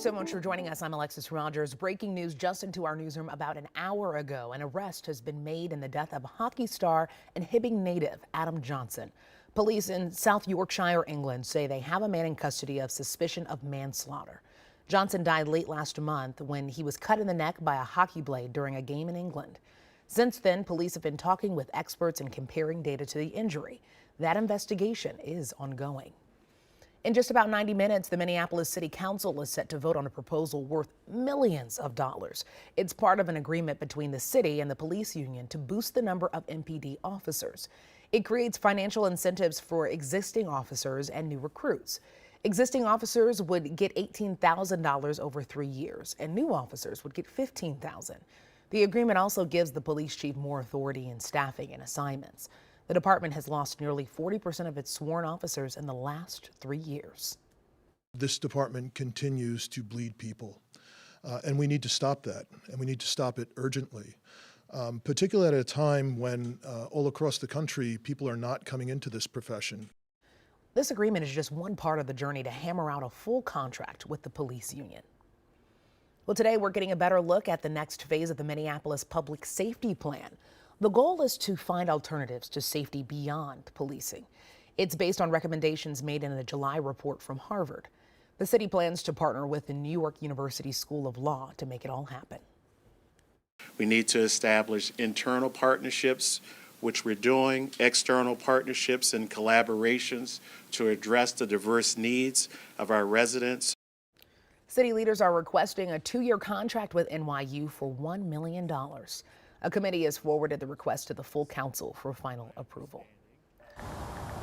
so much for joining us. I'm Alexis Rogers. Breaking news just into our newsroom about an hour ago. An arrest has been made in the death of hockey star and Hibbing native Adam Johnson. Police in South Yorkshire, England say they have a man in custody of suspicion of manslaughter. Johnson died late last month when he was cut in the neck by a hockey blade during a game in England. Since then, police have been talking with experts and comparing data to the injury. That investigation is ongoing. In just about 90 minutes, the Minneapolis City Council is set to vote on a proposal worth millions of dollars. It's part of an agreement between the city and the police union to boost the number of MPD officers. It creates financial incentives for existing officers and new recruits. Existing officers would get $18,000 over 3 years, and new officers would get $15,000. The agreement also gives the police chief more authority in staffing and assignments. The department has lost nearly 40% of its sworn officers in the last 3 years. This department continues to bleed people, and we need to stop that, and we need to stop it urgently, particularly at a time when all across the country people are not coming into this profession. This agreement is just one part of the journey to hammer out a full contract with the police union. Well, today we're getting a better look at the next phase of the Minneapolis Public Safety Plan. The goal is to find alternatives to safety beyond policing. It's based on recommendations made in a July report from Harvard. The city plans to partner with the New York University School of Law to make it all happen. We need to establish internal partnerships, which we're doing, external partnerships and collaborations to address the diverse needs of our residents. City leaders are requesting a 2-year contract with NYU for $1 million. A committee has forwarded the request to the full council for final approval.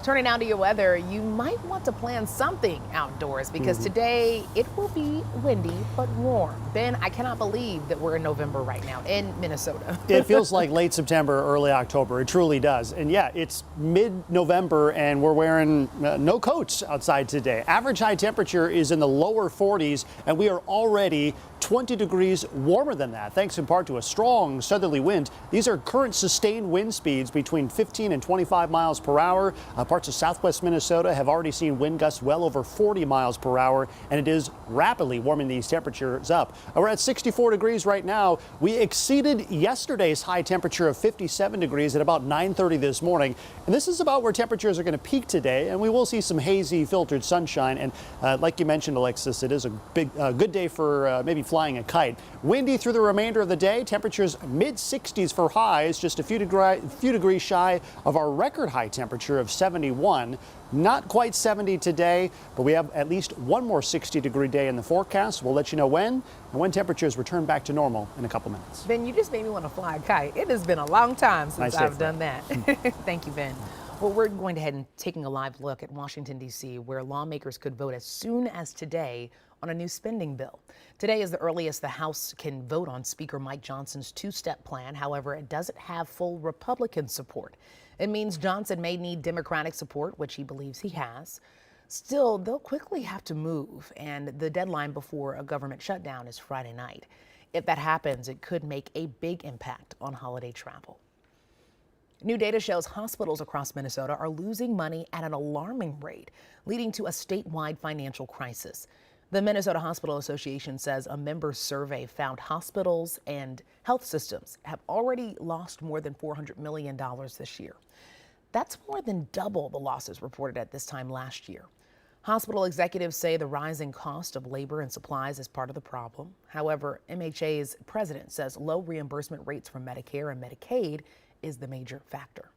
Turning now to your weather, you might want to plan something outdoors because today it will be windy but warm. Ben, I cannot believe that we're in November right now in Minnesota. It feels like late September, early October. It truly does. And yeah, it's mid-November and we're wearing no coats outside today. Average high temperature is in the lower 40s and we are already 20 degrees warmer than that, thanks in part to a strong southerly wind. These are current sustained wind speeds between 15 and 25 miles per hour. Parts of southwest Minnesota have already seen wind gusts well over 40 miles per hour, and it is rapidly warming these temperatures up. We're at 64 degrees right now. We exceeded yesterday's high temperature of 57 degrees at about 9:30 this morning. And this is about where temperatures are going to peak today, and we will see some hazy filtered sunshine. And like you mentioned, Alexis, it is a good day for maybe flying a kite. Windy through the remainder of the day. Temperatures mid-60s for highs, just a few degrees shy of our record high temperature of 71. Not quite 70 today, but we have at least one more 60-degree day in the forecast. We'll let you know when and when temperatures return back to normal in a couple minutes. Ben, you just made me want to fly a kite. It has been a long time since I've done that. Thank you, Ben. Well, we're going ahead and taking a live look at Washington, D.C., where lawmakers could vote as soon as today on a new spending bill. Today is the earliest the House can vote on Speaker Mike Johnson's two-step plan. However, it doesn't have full Republican support. It means Johnson may need Democratic support, which he believes he has. Still, they'll quickly have to move, and the deadline before a government shutdown is Friday night. If that happens, it could make a big impact on holiday travel. New data shows hospitals across Minnesota are losing money at an alarming rate, leading to a statewide financial crisis. The Minnesota Hospital Association says a member survey found hospitals and health systems have already lost more than $400 million this year. That's more than double the losses reported at this time last year. Hospital executives say the rising cost of labor and supplies is part of the problem. However, MHA's president says low reimbursement rates from Medicare and Medicaid is the major factor.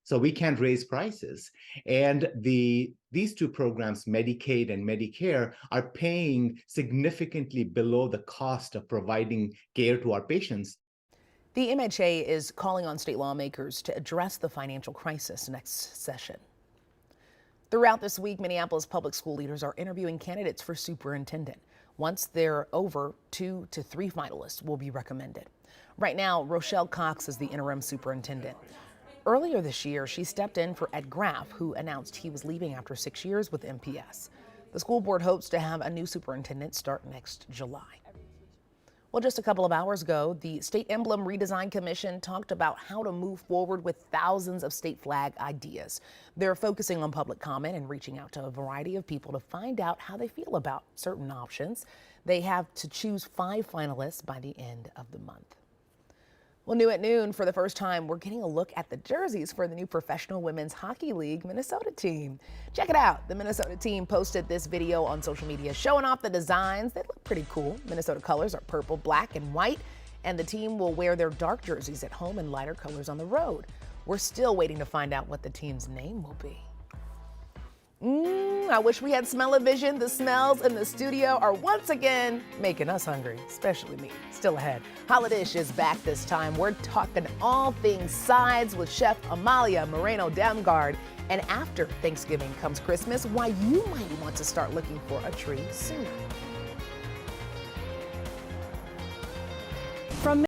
So we can't raise prices. And these two programs, Medicaid and Medicare, are paying significantly below the cost of providing care to our patients. The MHA is calling on state lawmakers to address the financial crisis next session. Throughout this week, Minneapolis public school leaders are interviewing candidates for superintendent. Once they're over, 2 to 3 finalists will be recommended. Right now, Rochelle Cox is the interim superintendent. Earlier this year, she stepped in for Ed Graff, who announced he was leaving after 6 years with MPS. The school board hopes to have a new superintendent start next July. Well, just a couple of hours ago, the State Emblem Redesign Commission talked about how to move forward with thousands of state flag ideas. They're focusing on public comment and reaching out to a variety of people to find out how they feel about certain options. They have to choose 5 finalists by the end of the month. Well, new at noon, for the first time, we're getting a look at the jerseys for the new Professional Women's Hockey League Minnesota team. Check it out. The Minnesota team posted this video on social media showing off the designs. They look pretty cool. Minnesota colors are purple, black, and white, and the team will wear their dark jerseys at home and lighter colors on the road. We're still waiting to find out what the team's name will be. I wish we had smell-o-vision. The smells in the studio are once again making us hungry, especially me. Still ahead. Holidish is back this time. We're talking all things sides with Chef Amalia Moreno-Damgard. And after Thanksgiving comes Christmas, why you might want to start looking for a tree sooner. From